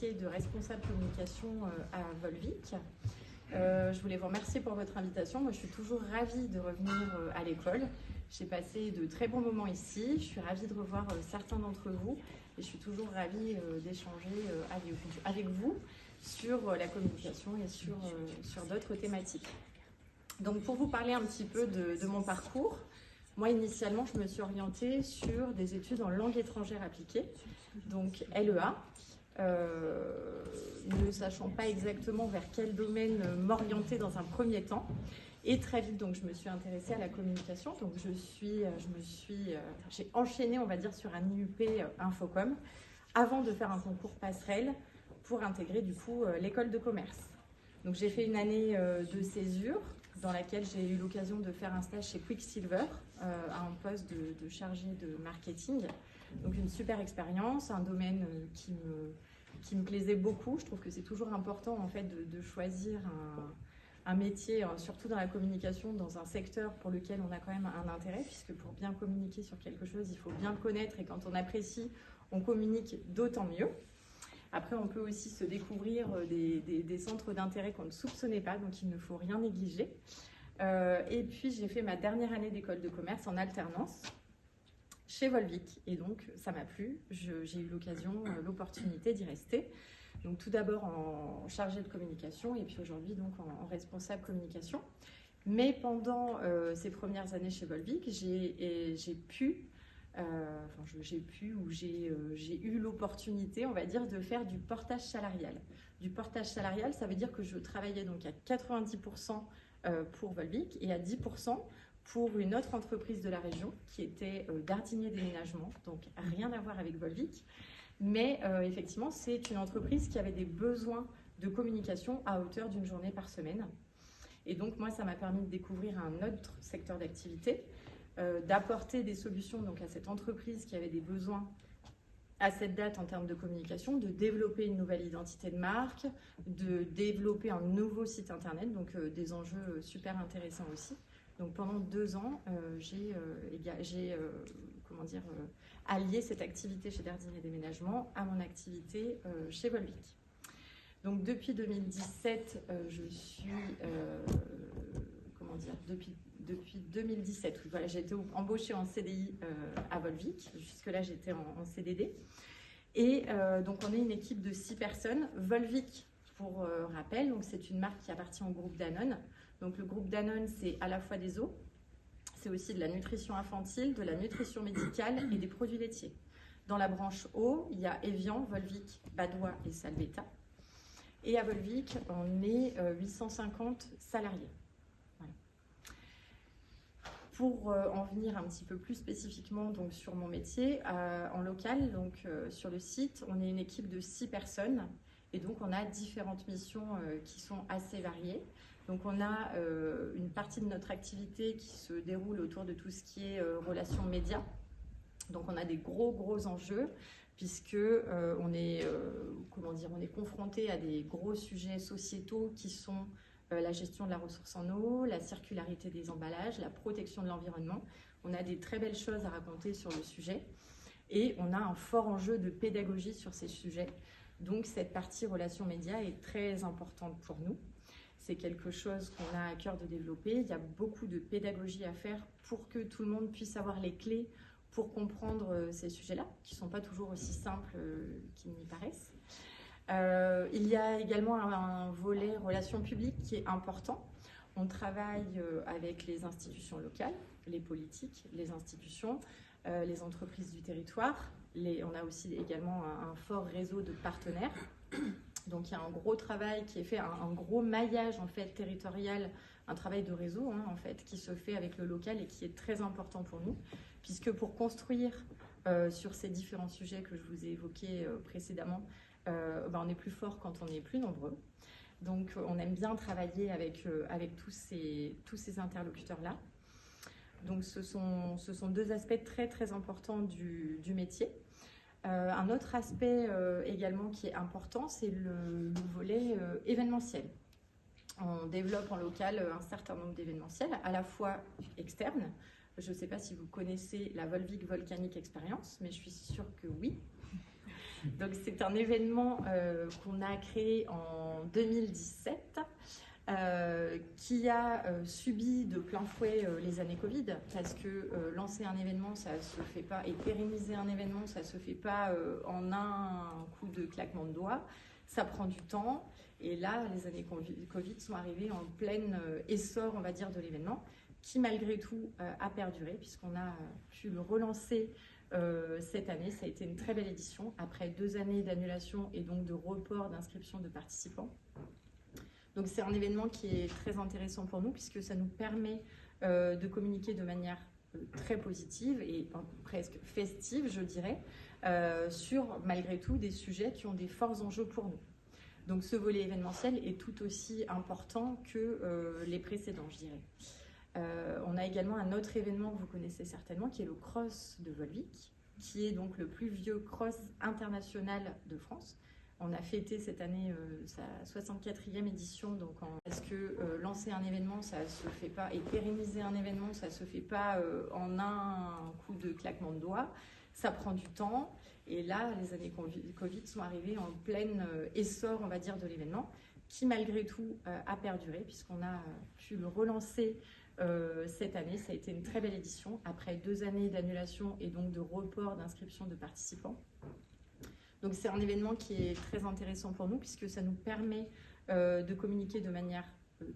métier de responsable communication à Volvic. Je voulais vous remercier pour votre invitation. Moi, je suis toujours ravie de revenir à l'école. J'ai passé de très bons moments ici. Je suis ravie de revoir certains d'entre vous et je suis toujours ravie d'échanger avec vous sur la communication et sur d'autres thématiques. Donc, pour vous parler un petit peu de mon parcours, moi, initialement, je me suis orientée sur des études en langue étrangère appliquée, donc LEA. Ne sachant pas exactement vers quel domaine m'orienter dans un premier temps. Et très vite, donc, je me suis intéressée à la communication. Donc, j'ai enchaîné, on va dire, sur un IUP Infocom avant de faire un concours passerelle pour intégrer, du coup, l'école de commerce. Donc, j'ai fait une année de césure dans laquelle j'ai eu l'occasion de faire un stage chez Quicksilver à un poste de chargé de marketing. Donc, une super expérience, un domaine qui me plaisait beaucoup. Je trouve que c'est toujours important en fait de choisir un métier, surtout dans la communication, dans un secteur pour lequel on a quand même un intérêt, puisque pour bien communiquer sur quelque chose, il faut bien le connaître et quand on apprécie, on communique d'autant mieux. Après, on peut aussi se découvrir des centres d'intérêt qu'on ne soupçonnait pas, donc il ne faut rien négliger. Et puis, j'ai fait ma dernière année d'école de commerce en alternance chez Volvic. Et donc, ça m'a plu. J'ai eu l'opportunité d'y rester. Donc, tout d'abord en chargée de communication et puis aujourd'hui, donc, en responsable communication. Mais pendant ces premières années chez Volvic, j'ai eu l'opportunité, on va dire, de faire du portage salarial. Du portage salarial, ça veut dire que je travaillais donc à 90% pour Volvic et à 10% pour une autre entreprise de la région qui était Dardinier Déménagement, donc rien à voir avec Volvic. Mais effectivement, c'est une entreprise qui avait des besoins de communication à hauteur d'une journée par semaine. Et donc, moi, ça m'a permis de découvrir un autre secteur d'activité, d'apporter des solutions donc, à cette entreprise qui avait des besoins à cette date en termes de communication, de développer une nouvelle identité de marque, de développer un nouveau site internet, donc des enjeux super intéressants aussi. Donc pendant 2 ans, j'ai allié cette activité chez Dardinier Déménagement à mon activité chez Volvic. Donc depuis 2017, depuis 2017, voilà, j'ai été embauchée en CDI à Volvic. Jusque-là, j'étais en CDD. Et donc, on est une équipe de 6 personnes. Volvic, pour rappel, donc c'est une marque qui appartient au groupe Danone. Donc, le groupe Danone, c'est à la fois des eaux, c'est aussi de la nutrition infantile, de la nutrition médicale et des produits laitiers. Dans la branche eau, il y a Evian, Volvic, Badois et Salvetta. Et à Volvic, on est 850 salariés. Voilà. Pour en venir un petit peu plus spécifiquement donc, sur mon métier, en local, donc sur le site, on est une équipe de 6 personnes et donc on a différentes missions qui sont assez variées. Donc on a une partie de notre activité qui se déroule autour de tout ce qui est relations médias. Donc on a des gros enjeux puisque on est confronté à des gros sujets sociétaux qui sont la gestion de la ressource en eau, la circularité des emballages, la protection de l'environnement. On a des très belles choses à raconter sur le sujet et on a un fort enjeu de pédagogie sur ces sujets. Donc cette partie relations médias est très importante pour nous. C'est quelque chose qu'on a à cœur de développer. Il y a beaucoup de pédagogie à faire pour que tout le monde puisse avoir les clés pour comprendre ces sujets-là, qui ne sont pas toujours aussi simples qu'ils n'y paraissent. Il y a également un volet relations publiques qui est important. On travaille avec les institutions locales, les politiques, les institutions, les entreprises du territoire. On a aussi également un fort réseau de partenaires. Donc il y a un gros travail qui est fait, un gros maillage en fait territorial, un travail de réseau en fait qui se fait avec le local et qui est très important pour nous, puisque pour construire sur ces différents sujets que je vous ai évoqués précédemment, on est plus fort quand on est plus nombreux. Donc on aime bien travailler avec tous ces interlocuteurs-là. Donc ce sont 2 aspects très importants du métier. Un autre aspect également qui est important, c'est le volet événementiel. On développe en local un certain nombre d'événementiels, à la fois externes. Je ne sais pas si vous connaissez la Volvic Volcanic Experience, mais je suis sûre que oui. Donc c'est un événement qu'on a créé en 2017 qui a subi de plein fouet les années Covid, parce que lancer un événement, ça se fait pas, et pérenniser un événement, ça se fait pas en un coup de claquement de doigts, ça prend du temps. Et là, les années Covid sont arrivées en plein essor, on va dire, de l'événement, qui malgré tout a perduré, puisqu'on a pu le relancer cette année. Ça a été une très belle édition, après 2 années d'annulation et donc de report d'inscription de participants. Donc c'est un événement qui est très intéressant pour nous, puisque ça nous permet de communiquer de manière très positive et presque festive, je dirais, sur malgré tout des sujets qui ont des forts enjeux pour nous. Donc ce volet événementiel est tout aussi important que les précédents, je dirais. On a également un autre événement que vous connaissez certainement, qui est le Cross de Volvic, qui est donc le plus vieux cross international de France. On a fêté cette année sa 64e édition, donc parce que lancer un événement, ça se fait pas, et pérenniser un événement, ça se fait pas en un coup de claquement de doigts, ça prend du temps. Et là, les années Covid sont arrivées en plein essor, on va dire, de l'événement, qui malgré tout a perduré, puisqu'on a pu le relancer cette année. Ça a été une très belle édition, après 2 années d'annulation et donc de report d'inscription de participants. Donc c'est un événement qui est très intéressant pour nous, puisque ça nous permet de communiquer de manière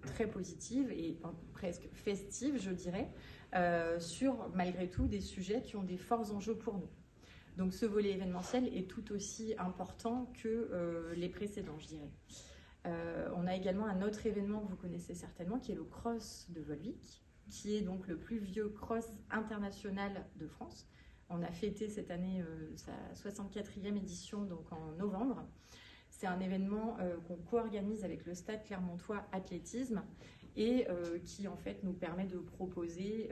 très positive et presque festive, je dirais, sur malgré tout des sujets qui ont des forts enjeux pour nous. Donc ce volet événementiel est tout aussi important que les précédents, je dirais. On a également un autre événement que vous connaissez certainement, qui est le Cross de Volvic, qui est donc le plus vieux cross international de France. On a fêté cette année sa 64e édition, donc en novembre. C'est un événement qu'on co-organise avec le Stade Clermontois Athlétisme et qui en fait nous permet de proposer,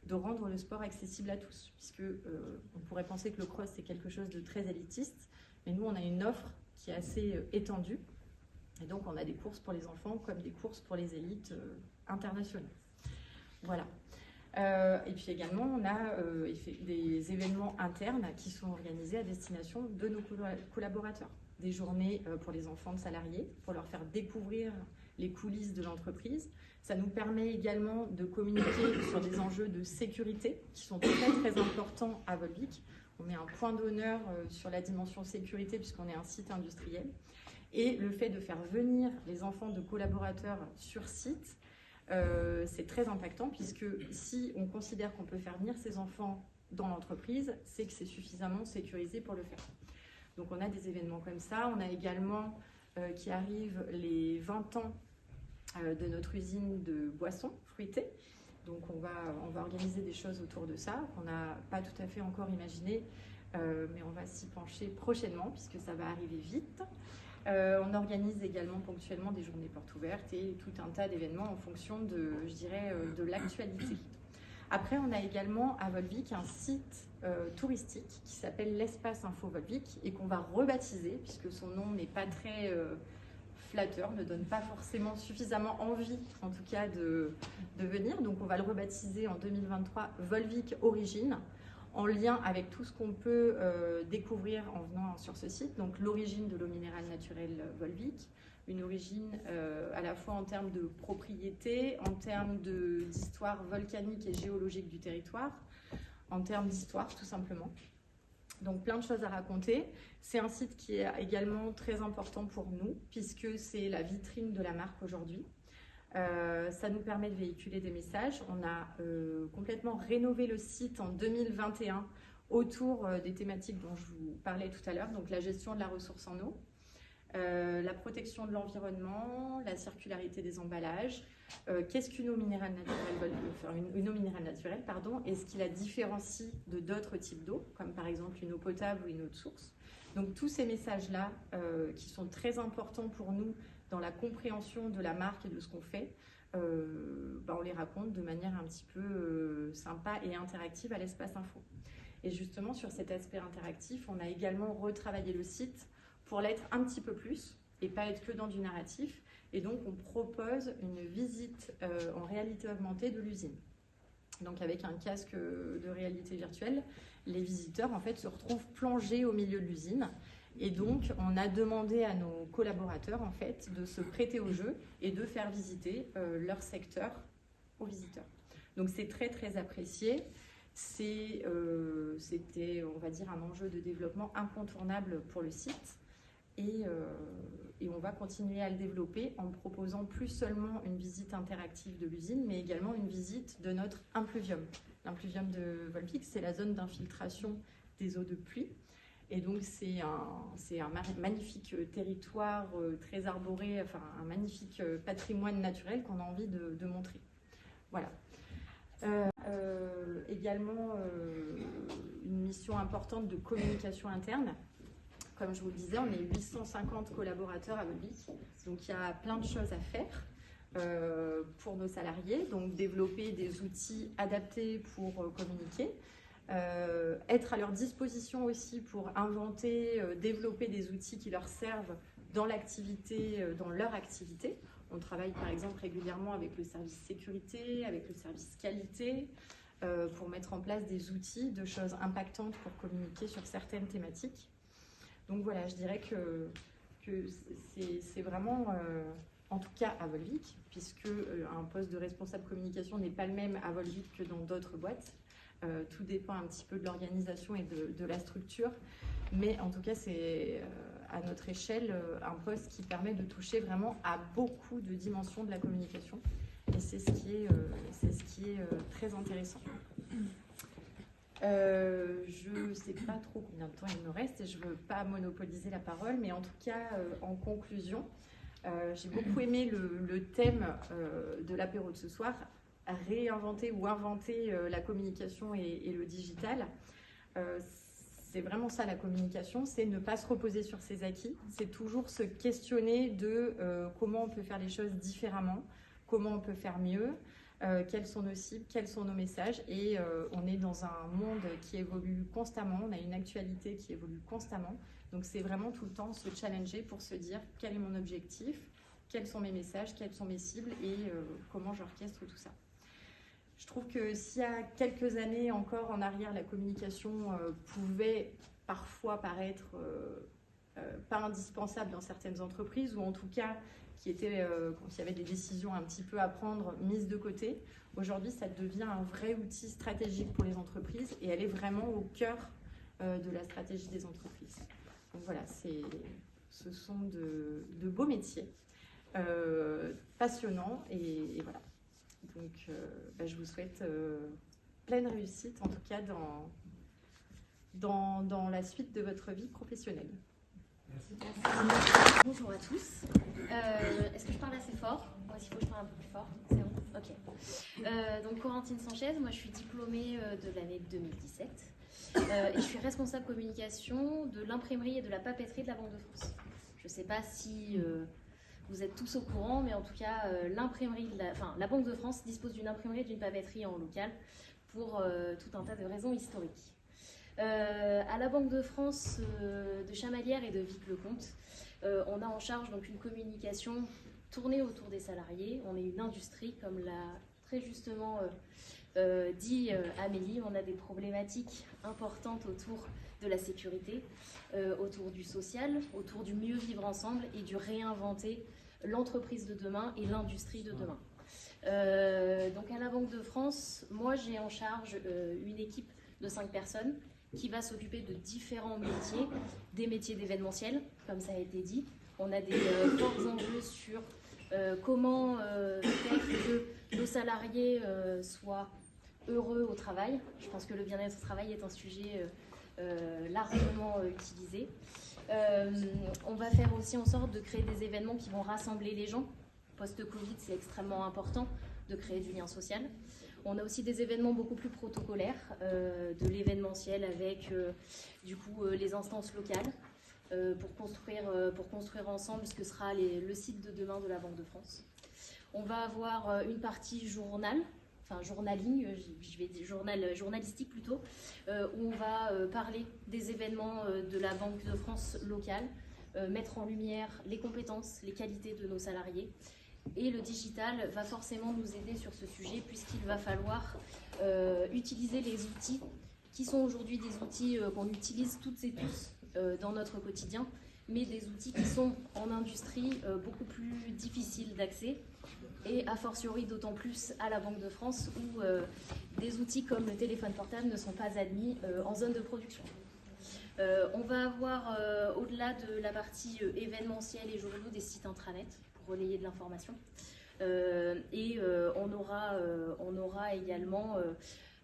de rendre le sport accessible à tous, puisque on pourrait penser que le cross c'est quelque chose de très élitiste, mais nous on a une offre qui est assez étendue, et donc on a des courses pour les enfants comme des courses pour les élites internationales. Voilà. Et puis également, on a des événements internes qui sont organisés à destination de nos collaborateurs. Des journées pour les enfants de salariés, pour leur faire découvrir les coulisses de l'entreprise. Ça nous permet également de communiquer sur des enjeux de sécurité qui sont très très importants à Volvic. On met un point d'honneur sur la dimension sécurité puisqu'on est un site industriel. Et le fait de faire venir les enfants de collaborateurs sur site, c'est très impactant, puisque si on considère qu'on peut faire venir ses enfants dans l'entreprise, c'est que c'est suffisamment sécurisé pour le faire. Donc on a des événements comme ça. On a également qui arrivent les 20 ans de notre usine de boissons fruitées. Donc on va organiser des choses autour de ça qu'on n'a pas tout à fait encore imaginé, mais on va s'y pencher prochainement puisque ça va arriver vite. On organise également ponctuellement des journées portes ouvertes et tout un tas d'événements en fonction de, je dirais, de l'actualité. Après, on a également à Volvic un site touristique qui s'appelle l'Espace Info Volvic et qu'on va rebaptiser, puisque son nom n'est pas très flatteur, ne donne pas forcément suffisamment envie, en tout cas, de venir. Donc on va le rebaptiser en 2023 Volvic Origine, en lien avec tout ce qu'on peut découvrir en venant sur ce site. Donc l'origine de l'eau minérale naturelle Volvic, une origine à la fois en termes de propriété, en termes d'histoire volcanique et géologique du territoire, en termes d'histoire tout simplement. Donc plein de choses à raconter. C'est un site qui est également très important pour nous, puisque c'est la vitrine de la marque aujourd'hui. Ça nous permet de véhiculer des messages. On a complètement rénové le site en 2021 autour des thématiques dont je vous parlais tout à l'heure, donc la gestion de la ressource en eau, la protection de l'environnement, la circularité des emballages, qu'est-ce qu'une eau minérale naturelle, une eau minérale naturelle, pardon, et ce qui la différencie de d'autres types d'eau, comme par exemple une eau potable ou une eau de source. Donc tous ces messages-là qui sont très importants pour nous dans la compréhension de la marque et de ce qu'on fait, on les raconte de manière un petit peu sympa et interactive à l'Espace Info. Et justement, sur cet aspect interactif, on a également retravaillé le site pour l'être un petit peu plus et pas être que dans du narratif. Et donc, on propose une visite en réalité augmentée de l'usine. Donc avec un casque de réalité virtuelle, les visiteurs en fait se retrouvent plongés au milieu de l'usine. Et donc on a demandé à nos collaborateurs en fait de se prêter au jeu et de faire visiter leur secteur aux visiteurs. Donc c'est très très apprécié. C'était, on va dire, un enjeu de développement incontournable pour le site. Et on va continuer à le développer en proposant plus seulement une visite interactive de l'usine, mais également une visite de notre impluvium. L'impluvium de Volvic, c'est la zone d'infiltration des eaux de pluie. Et donc, c'est un magnifique territoire très arboré, enfin un magnifique patrimoine naturel qu'on a envie de montrer. Voilà. Également, une mission importante de communication interne. Comme je vous le disais, on est 850 collaborateurs à Volvic, donc il y a plein de choses à faire pour nos salariés. Donc développer des outils adaptés pour communiquer, être à leur disposition aussi pour inventer, développer des outils qui leur servent dans l'activité, dans leur activité. On travaille par exemple régulièrement avec le service sécurité, avec le service qualité, pour mettre en place des outils de choses impactantes pour communiquer sur certaines thématiques. Donc voilà, je dirais que c'est vraiment, en tout cas à Volvic, puisque un poste de responsable communication n'est pas le même à Volvic que dans d'autres boîtes. Tout dépend un petit peu de l'organisation et de la structure. Mais en tout cas, c'est à notre échelle un poste qui permet de toucher vraiment à beaucoup de dimensions de la communication. Et c'est ce qui est très intéressant. Je ne sais pas trop combien de temps il me reste et je ne veux pas monopoliser la parole, mais en tout cas, en conclusion, j'ai beaucoup aimé le thème de l'apéro de ce soir, réinventer ou inventer la communication et le digital. C'est vraiment ça la communication, c'est ne pas se reposer sur ses acquis, c'est toujours se questionner de comment on peut faire les choses différemment, comment on peut faire mieux. Quelles sont nos cibles, quels sont nos messages, et on est dans un monde qui évolue constamment, on a une actualité qui évolue constamment, donc c'est vraiment tout le temps se challenger pour se dire quel est mon objectif, quels sont mes messages, quelles sont mes cibles et comment j'orchestre tout ça. Je trouve que s'il y a quelques années encore en arrière, la communication pouvait parfois paraître pas indispensable dans certaines entreprises, ou en tout cas qui était, quand il y avait des décisions un petit peu à prendre, mises de côté. Aujourd'hui, ça devient un vrai outil stratégique pour les entreprises et elle est vraiment au cœur de la stratégie des entreprises. Donc voilà, ce sont de beaux métiers, passionnants et voilà. Donc je vous souhaite pleine réussite, en tout cas dans la suite de votre vie professionnelle. Merci. Bonjour à tous. Est-ce que je parle assez fort? Ou est-ce qu'il faut que je parle un peu plus fort? C'est bon? Ok. Donc Corentine Sanchez, moi je suis diplômée de l'année 2017 et je suis responsable communication de l'imprimerie et de la papeterie de la Banque de France. Je ne sais pas si vous êtes tous au courant, mais en tout cas la Banque de France dispose d'une imprimerie et d'une papeterie en local pour tout un tas de raisons historiques. À la Banque de France de Chamalières et de Vic-le-Comte, on a en charge donc une communication tournée autour des salariés. On est une industrie, comme l'a très justement dit Amélie. On a des problématiques importantes autour de la sécurité, autour du social, autour du mieux vivre ensemble et du réinventer l'entreprise de demain et l'industrie de demain. Donc à la Banque de France, moi j'ai en charge une équipe de 5 personnes qui va s'occuper de différents métiers, des métiers d'événementiel, comme ça a été dit. On a des forts enjeux sur comment faire que nos salariés soient heureux au travail. Je pense que le bien-être au travail est un sujet largement utilisé. On va faire aussi en sorte de créer des événements qui vont rassembler les gens. Post-Covid, c'est extrêmement important de créer du lien social. On a aussi des événements beaucoup plus protocolaires, de l'événementiel avec du coup les instances locales pour construire ensemble ce que sera le site de demain de la Banque de France. On va avoir une partie journaling, je vais dire journalistique plutôt, où on va parler des événements de la Banque de France locale, mettre en lumière les compétences, les qualités de nos salariés. Et le digital va forcément nous aider sur ce sujet puisqu'il va falloir utiliser les outils qui sont aujourd'hui des outils qu'on utilise toutes et tous dans notre quotidien, mais des outils qui sont en industrie beaucoup plus difficiles d'accès, et a fortiori d'autant plus à la Banque de France où des outils comme le téléphone portable ne sont pas admis en zone de production. On va avoir, au-delà de la partie événementielle et journaux, des sites intranet pour relayer de l'information. On aura également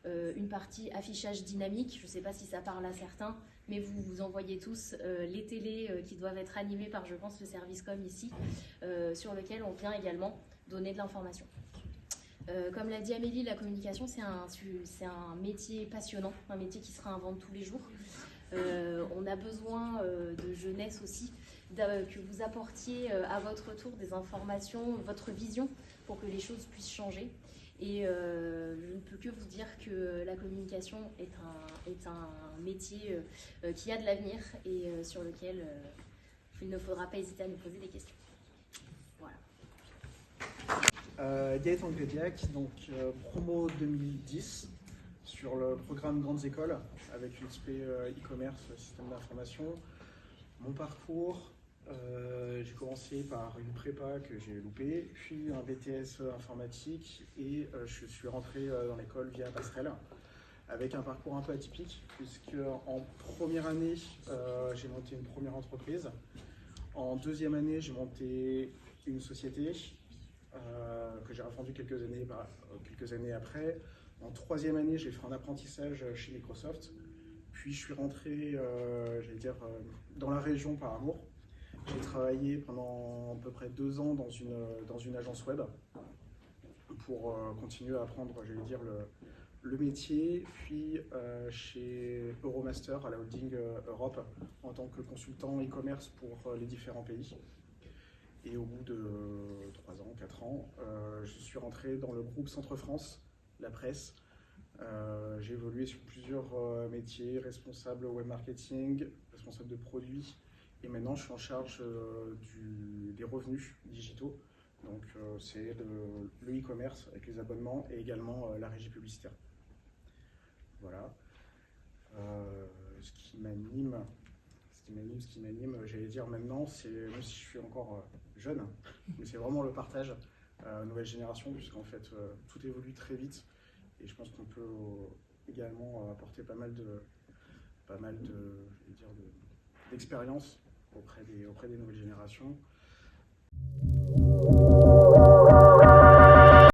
une partie affichage dynamique. Je ne sais pas si ça parle à certains, mais vous envoyez tous les télés qui doivent être animées par, je pense, le service com ici, sur lequel on vient également donner de l'information. Comme l'a dit Amélie, la communication, c'est un métier passionnant, un métier qui se réinvente tous les jours. On a besoin de jeunesse aussi, que vous apportiez à votre tour des informations, votre vision, pour que les choses puissent changer. Et je ne peux que vous dire que la communication est un métier qui a de l'avenir et sur lequel il ne faudra pas hésiter à nous poser des questions. Voilà. Gaëtan Grédiac, donc promo 2010 sur le programme Grandes Écoles avec une spé e-commerce, système d'information. Mon parcours, j'ai commencé par une prépa que j'ai loupée, puis un BTS informatique et je suis rentré dans l'école via Passerelle avec un parcours un peu atypique puisque en première année, j'ai monté une première entreprise. En deuxième année, j'ai monté une société que j'ai refondue quelques années après. En troisième année, j'ai fait un apprentissage chez Microsoft. Puis je suis rentré, dans la région par amour. J'ai travaillé pendant à peu près 2 ans dans une agence web pour continuer à apprendre, le métier. Puis chez Euromaster à la holding Europe en tant que consultant e-commerce pour les différents pays. Et au bout de 3 ans, 4 ans, je suis rentré dans le groupe Centre France, la presse. J'ai évolué sur plusieurs métiers, responsable web marketing, responsable de produits. Et maintenant, je suis en charge des revenus digitaux. Donc, c'est le e-commerce avec les abonnements et également la régie publicitaire. Voilà. Ce qui m'anime, j'allais dire maintenant, c'est, même si je suis encore jeune, mais c'est vraiment le partage nouvelle génération, puisqu'en fait, tout évolue très vite. Et je pense qu'on peut également apporter pas mal d'expérience auprès des nouvelles générations.